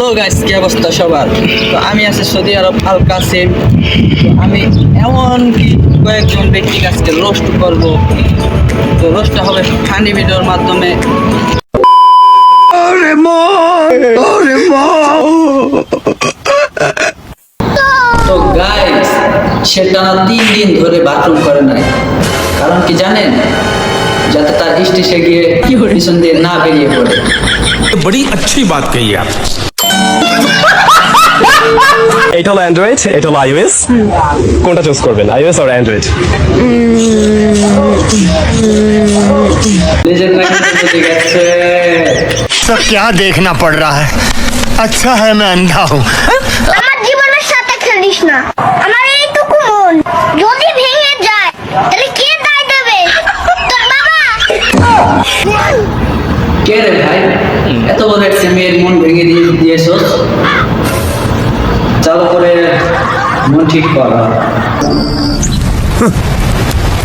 Hello guys, কি অবস্থা সবার? তো আমি আছি সৌদি আরব আল কাসিম। তো আমি এমন কি কয়েকজন ব্যক্তির আজকে রোস্ট করব। তো রোস্টটা হবে ফানি ভিডিওর মাধ্যমে। তো গাইস, সেটা 3 দিন ধরে বাথরুম করে নাই। কারণ কি জানেন? যাতে তার স্টেশে গিয়ে পিছন দিয়ে না বেরিয়ে পড়ে। बड़ी अच्छी बात कही आप। এটা হলো অ্যান্ড্রয়েড, এটা হলো আইওএস। কোনটা চুজ করবেন, আইওএস আর অ্যান্ড্রয়েড? লেজেন্ড রাখতে গেছে। सब क्या देखना पड़ रहा है। अच्छा है मैं अंधा हूँ। আমার জীবনের সাথে খেলিস না। আমার এইটুকু মন যদি ভেঙে যায় তাহলে কে দায় দেবে? তোর বাবা। কে রে ভাই, এত বড় একটা মেয়ের মন ভেঙে দিয়েছস? চালু করে মন ঠিক কর।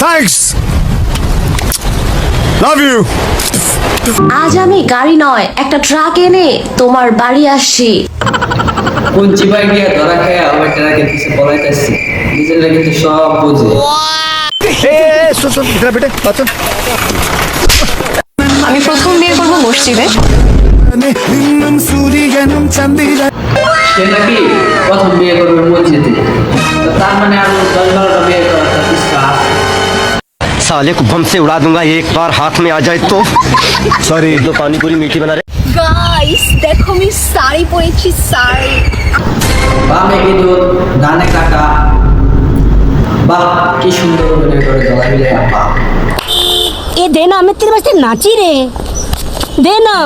Thanks love you. আজ আমি গাড়ি নয় একটা ট্রাক এনে তোমার বাড়ি আসছি। কোন চিপাই গিয়ে ধরা খেয়ে আবার ট্রাকের পিছে পলাইতেছি। নিজেরা কিন্তু সব বুঝে। सुन इधर बेटे बात सुन। আমি প্রথম বিয়ে করবো মসজিদে। সে নাকি প্রথম বিয়ে করবে মসজিদে। তো তার মানে আরো 10-12টা বিয়ে করার তার ইচ্ছা আছে। साले को बम से उड़ा दूंगा एक बार हाथ में आ जाए तो। सॉरी दो पानी पूरी मीठी बना रहे। গাইস দেখো আমি শাড়ি পরেছি, শাড়ি। বামে ইঁদুর, ডানে কাকা। বাহ, কি সুন্দর অভিনয় করে গলা মিলে আপা। ए देना मैं तेरे वास्ते नाची रे देना।